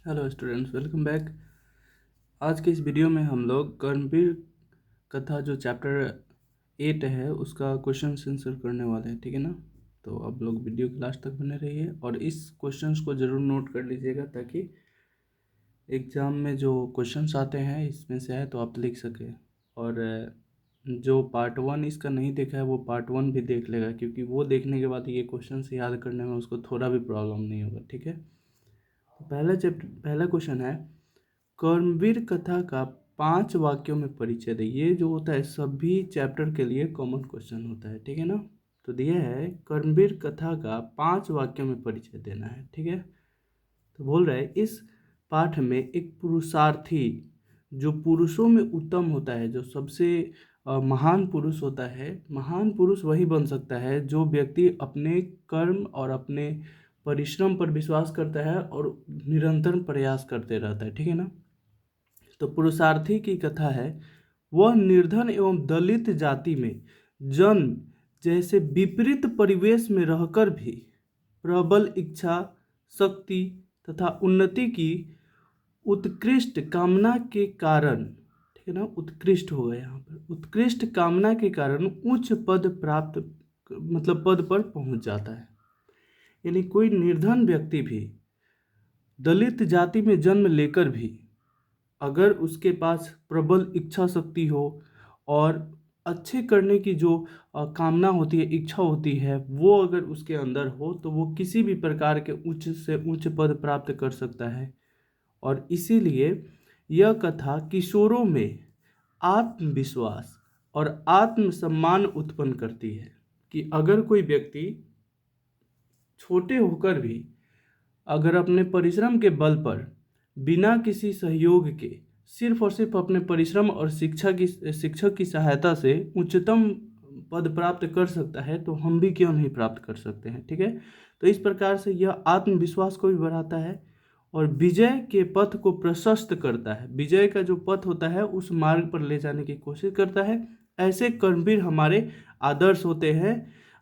Hello students, welcome back. आज के इस वीडियो में हम लोग कर्मवीर कथा जो चैप्टर 8 है उसका क्वेश्चन आंसर करने वाले हैं, ठीक है ना। तो आप लोग वीडियो के लास्ट तक बने रहिए और इस क्वेश्चंस को ज़रूर नोट कर लीजिएगा ताकि एग्ज़ाम में जो क्वेश्चंस आते हैं इसमें से आए तो आप लिख सकें। और जो पार्ट 1 इसका नहीं देखा है वो पार्ट 1 भी देख लेगा, क्योंकि वो देखने के बाद ये क्वेश्चन याद करने में उसको थोड़ा भी प्रॉब्लम नहीं होगा, ठीक है। तो पहला क्वेश्चन है, कर्मवीर कथा का 5 वाक्यों में परिचय दे। ये जो होता है सभी चैप्टर के लिए कॉमन क्वेश्चन होता है, ठीक है ना। तो दिया है कर्मवीर कथा का 5 वाक्यों में परिचय देना है, ठीक है। तो बोल रहा है इस पाठ में एक पुरुषार्थी जो पुरुषों में उत्तम होता है, जो सबसे महान पुरुष होता है। महान पुरुष वही बन सकता है जो व्यक्ति अपने कर्म और अपने परिश्रम पर विश्वास करता है और निरंतर प्रयास करते रहता है, ठीक है ना। तो पुरुषार्थी की कथा है, वह निर्धन एवं दलित जाति में जन्म जैसे विपरीत परिवेश में रहकर भी प्रबल इच्छा, शक्ति तथा उन्नति की उत्कृष्ट कामना के कारण, ठीक है ना, उत्कृष्ट होगा यहाँ पर, उत्कृष्ट कामना के कारण उच्च पद प्राप्त पद पर पहुंच जाता है। यानी कोई निर्धन व्यक्ति भी दलित जाति में जन्म लेकर भी अगर उसके पास प्रबल इच्छा शक्ति हो और अच्छे करने की जो कामना होती है, इच्छा होती है, वो अगर उसके अंदर हो तो वो किसी भी प्रकार के उच्च से उच्च पद प्राप्त कर सकता है। और इसीलिए यह कथा किशोरों में आत्मविश्वास और आत्मसम्मान उत्पन्न करती है कि अगर कोई व्यक्ति छोटे होकर भी अगर अपने परिश्रम के बल पर बिना किसी सहयोग के सिर्फ और सिर्फ अपने परिश्रम और शिक्षक की सहायता से उच्चतम पद प्राप्त कर सकता है तो हम भी क्यों नहीं प्राप्त कर सकते हैं, ठीक है। तो इस प्रकार से यह आत्मविश्वास को भी बढ़ाता है और विजय के पथ को प्रशस्त करता है। विजय का जो पथ होता है उस मार्ग पर ले जाने की कोशिश करता है। ऐसे कर्मवीर हमारे आदर्श होते हैं।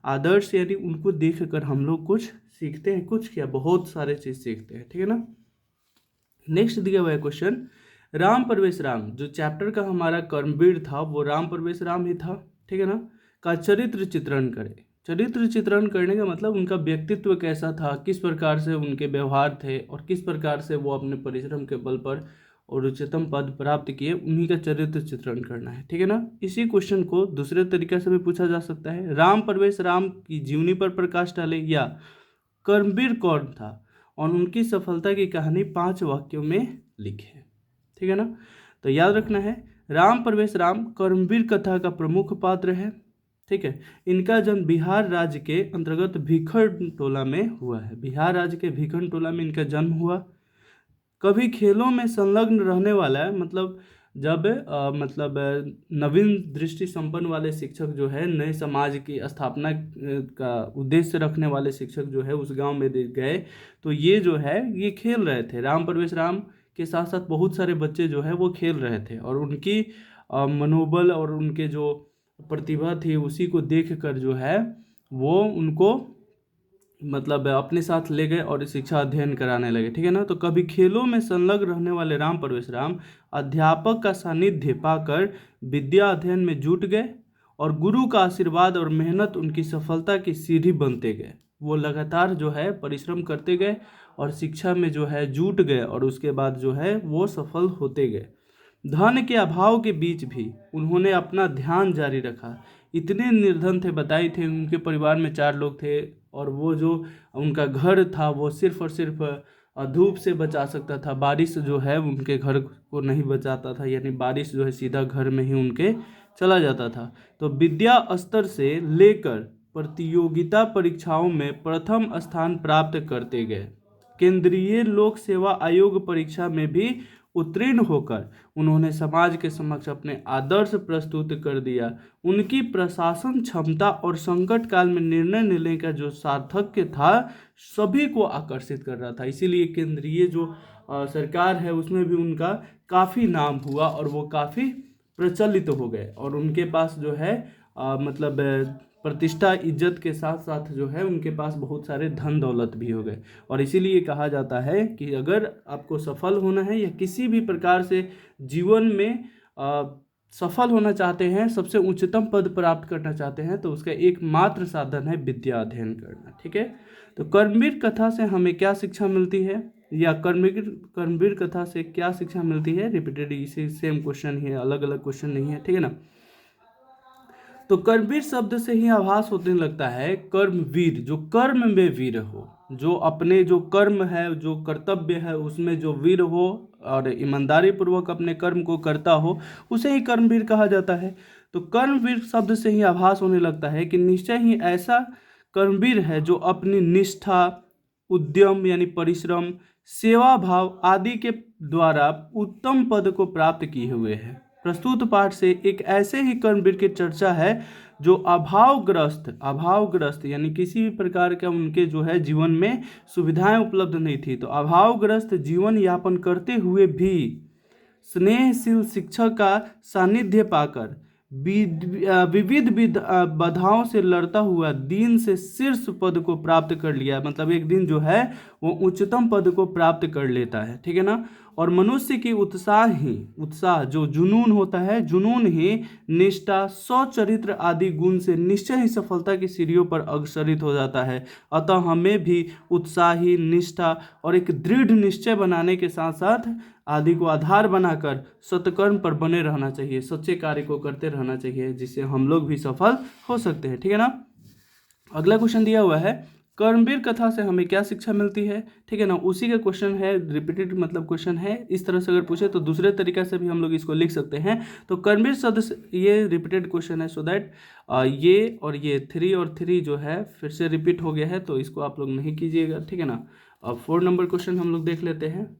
आदर्श यानी उनको देख कर हम लोग कुछ सीखते हैं, कुछ क्या बहुत सारे चीज़ सीखते हैं, ठीक है ना। नेक्स्ट दिया हुआ है क्वेश्चन, राम प्रवेश राम जो चैप्टर का हमारा कर्मवीर था वो राम प्रवेश राम ही था, ठीक है ना, का चरित्र चित्रण करें। चरित्र चित्रण करने का मतलब उनका व्यक्तित्व कैसा था, किस प्रकार से उनके व्यवहार थे और किस प्रकार से वो अपने परिश्रम के बल पर और उच्चतम पद प्राप्त किए, उन्हीं का चरित्र चित्रण करना है, ठीक है ना। इसी क्वेश्चन को दूसरे तरीके से भी पूछा जा सकता है, राम प्रवेश राम की जीवनी पर प्रकाश डाले या कर्मवीर कौन था और उनकी सफलता की कहानी 5 वाक्यों में लिखे, ठीक है ना। तो याद रखना है, राम प्रवेश राम कर्मवीर कथा का प्रमुख पात्र है, ठीक है। इनका जन्म बिहार राज्य के अंतर्गत भीखन टोला में हुआ है। बिहार राज्य के भीखन टोला में इनका जन्म हुआ। कभी खेलों में संलग्न रहने वाला है, जब नवीन दृष्टि संपन्न वाले शिक्षक जो है, नए समाज की स्थापना का उद्देश्य रखने वाले शिक्षक जो है उस गांव में गए तो ये जो है ये खेल रहे थे। राम प्रवेश राम के साथ साथ बहुत सारे बच्चे जो है वो खेल रहे थे और उनकी मनोबल और उनके जो प्रतिभा थी उसी को देख कर जो है वो उनको अपने साथ ले गए और शिक्षा अध्ययन कराने लगे, ठीक है ना। तो कभी खेलों में संलग्न रहने वाले राम प्रवेश राम अध्यापक का सानिध्य पाकर विद्या अध्ययन में जुट गए और गुरु का आशीर्वाद और मेहनत उनकी सफलता की सीढ़ी बनते गए। वो लगातार जो है परिश्रम करते गए और शिक्षा में जो है जुट गए और उसके बाद जो है वो सफल होते गए। धन के अभाव के बीच भी उन्होंने अपना ध्यान जारी रखा। इतने निर्धन थे, बताए थे, उनके परिवार में 4 लोग थे और वो जो उनका घर था वो सिर्फ और सिर्फ धूप से बचा सकता था। बारिश जो है उनके घर को नहीं बचाता था, यानी बारिश जो है सीधा घर में ही उनके चला जाता था। तो विद्या स्तर से लेकर प्रतियोगिता परीक्षाओं में प्रथम स्थान प्राप्त करते गए। केंद्रीय लोक सेवा आयोग परीक्षा में भी उत्तीर्ण होकर उन्होंने समाज के समक्ष अपने आदर्श प्रस्तुत कर दिया। उनकी प्रशासन क्षमता और संकट काल में निर्णय लेने का जो सार्थक्य था सभी को आकर्षित कर रहा था। इसीलिए केंद्रीय जो सरकार है उसमें भी उनका काफ़ी नाम हुआ और वो काफ़ी प्रचलित हो गए और उनके पास जो है प्रतिष्ठा इज्जत के साथ साथ जो है उनके पास बहुत सारे धन दौलत भी हो गए। और इसीलिए कहा जाता है कि अगर आपको सफल होना है या किसी भी प्रकार से जीवन में सफल होना चाहते हैं, सबसे उच्चतम पद प्राप्त करना चाहते हैं, तो उसका एकमात्र साधन है विद्या अध्ययन करना। ठीक है, तो कर्मवीर कथा से हमें क्या शिक्षा मिलती है, या कर्मवीर कथा से क्या शिक्षा मिलती है, रिपीटेड इसी सेम क्वेश्चन ही है, अलग अलग क्वेश्चन नहीं है। ठीक है ना। तो कर्मवीर शब्द से ही आभास होने लगता है कर्मवीर, जो कर्म में वीर हो, जो अपने जो कर्म है, जो कर्तव्य है उसमें जो वीर हो और ईमानदारी पूर्वक अपने कर्म को करता हो, उसे ही कर्मवीर कहा जाता है। तो कर्मवीर शब्द से ही आभास होने लगता है कि निश्चय ही ऐसा कर्मवीर है जो अपनी निष्ठा, उद्यम यानी परिश्रम, सेवा भाव आदि के द्वारा उत्तम पद को प्राप्त किए हुए हैं। प्रस्तुत पाठ से एक ऐसे ही कर्मवीर की चर्चा है जो अभावग्रस्त यानी किसी भी प्रकार का उनके जो है जीवन में सुविधाएं उपलब्ध नहीं थी, तो अभावग्रस्त जीवन यापन करते हुए भी स्नेहशील शिक्षक का सानिध्य पाकर विविध बाधाओं से लड़ता हुआ दिन से शीर्ष पद को प्राप्त कर लिया। मतलब एक दिन जो है वो उच्चतम पद को प्राप्त कर लेता है। ठीक है ना। और मनुष्य की उत्साह जो जुनून होता है, जुनून ही निष्ठा, सच्चरित्र आदि गुण से निश्चय ही सफलता की सीढ़ियों पर अग्रसरित हो जाता है। अतः हमें भी उत्साही, निष्ठा और एक दृढ़ निश्चय बनाने के साथ साथ आदि को आधार बनाकर सत्कर्म पर बने रहना चाहिए, सच्चे कार्य को करते रहना चाहिए, जिससे हम लोग भी सफल हो सकते हैं। ठीक है ना। अगला क्वेश्चन दिया हुआ है, कर्मवीर कथा से हमें क्या शिक्षा मिलती है। ठीक है ना, उसी का क्वेश्चन है, रिपीटेड मतलब क्वेश्चन है। इस तरह से अगर पूछे तो दूसरे तरीका से भी हम लोग इसको लिख सकते हैं। तो कर्मवीर शब्द से, ये रिपीटेड क्वेश्चन है, सो दैट ये और ये 3 और 3 जो है फिर से रिपीट हो गया है, तो इसको आप लोग नहीं कीजिएगा। ठीक है ना। अब 4 नंबर क्वेश्चन हम लोग देख लेते हैं।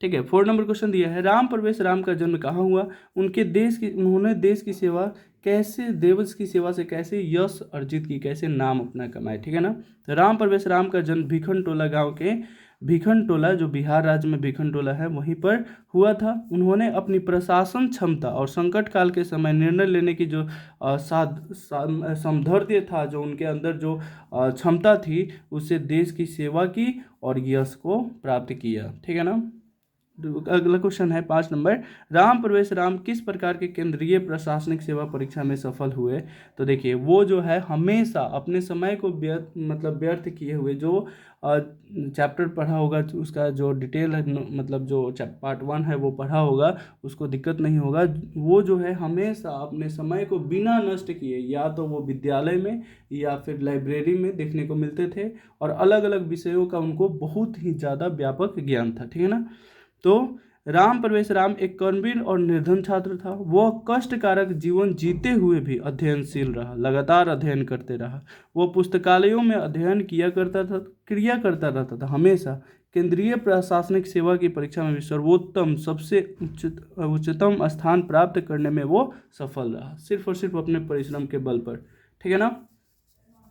ठीक है, 4 नंबर क्वेश्चन दिया है, राम प्रवेश राम का जन्म कहाँ हुआ, उन्होंने देश की सेवा कैसे, देवस की सेवा से कैसे यश अर्जित की, कैसे नाम अपना कमाए। ठीक है ना। तो राम प्रवेश राम का जन्म भीखन टोला गांव के, भीखन टोला जो बिहार राज्य में भीखन टोला है वहीं पर हुआ था। उन्होंने अपनी प्रशासन क्षमता और संकट काल के समय निर्णय लेने की जो समधैर्य था, जो उनके अंदर जो क्षमता थी, उससे देश की सेवा की और यश को प्राप्त किया। ठीक है ना। अगला क्वेश्चन है 5 नंबर, राम प्रवेश राम किस प्रकार के केंद्रीय प्रशासनिक सेवा परीक्षा में सफल हुए। तो देखिए, वो जो है हमेशा अपने समय को व्यर्थ किए हुए, जो चैप्टर पढ़ा होगा उसका जो डिटेल है, मतलब जो पार्ट 1 है वो पढ़ा होगा, उसको दिक्कत नहीं होगा। वो जो है हमेशा अपने समय को बिना नष्ट किए, या तो वो विद्यालय में या फिर लाइब्रेरी में देखने को मिलते थे, और अलग अलग विषयों का उनको बहुत ही ज़्यादा व्यापक ज्ञान था। ठीक है ना। तो राम प्रवेश राम एक कर्मवीर और निर्धन छात्र था। वह कष्टकारक जीवन जीते हुए भी अध्ययनशील रहा, लगातार अध्ययन करते रहा। वह पुस्तकालयों में अध्ययन क्रिया करता रहता था। हमेशा केंद्रीय प्रशासनिक सेवा की परीक्षा में भी सर्वोत्तम, सबसे उच्चतम स्थान प्राप्त करने में वो सफल रहा, सिर्फ और सिर्फ अपने परिश्रम के बल पर। ठीक है ना।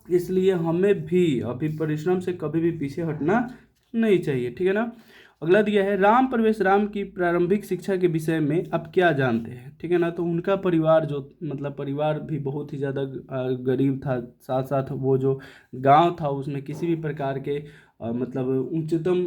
इसलिए हमें भी अभी परिश्रम से कभी भी पीछे हटना नहीं चाहिए। ठीक है ना। अगला दिया है, राम प्रवेश राम की प्रारंभिक शिक्षा के विषय में आप क्या जानते हैं। ठीक है ना। तो उनका परिवार जो, मतलब परिवार भी बहुत ही ज़्यादा गरीब था, साथ साथ वो जो गांव था उसमें किसी भी प्रकार के मतलब उच्चतम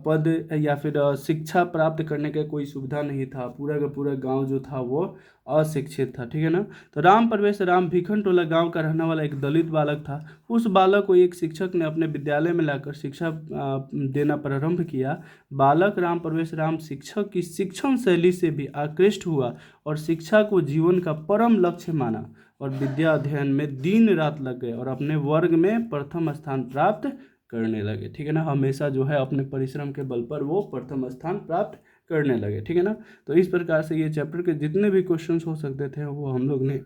पद या फिर शिक्षा प्राप्त करने का कोई सुविधा नहीं था। पूरा का पूरा गांव जो था वो अशिक्षित था। ठीक है ना। तो राम प्रवेश राम भीखन टोला गांव का रहने वाला एक दलित बालक था। उस बालक को एक शिक्षक ने अपने विद्यालय में लाकर शिक्षा देना प्रारंभ किया। बालक राम प्रवेश राम शिक्षक की शिक्षण शैली से भी आकृष्ट हुआ और शिक्षा को जीवन का परम लक्ष्य माना, और विद्या अध्ययन में दिन रात लग गए और अपने वर्ग में प्रथम स्थान प्राप्त करने लगे। ठीक है ना। हमेशा जो है अपने परिश्रम के बल पर वो प्रथम स्थान प्राप्त करने लगे। ठीक है ना। तो इस प्रकार से ये चैप्टर के जितने भी क्वेश्चंस हो सकते थे वो हम लोग ने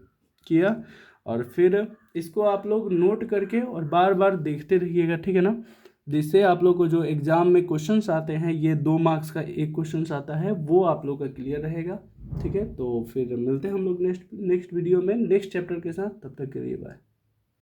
किया, और फिर इसको आप लोग नोट करके और बार बार देखते रहिएगा। ठीक है ना। जिससे आप लोग को जो एग्जाम में क्वेश्चंस आते हैं, ये 2 मार्क्स का एक क्वेश्चन आता है, वो आप लोग का क्लियर रहेगा। ठीक है। तो फिर मिलते हैं हम लोग नेक्स्ट वीडियो में नेक्स्ट चैप्टर के साथ। तब तक के लिए बाय।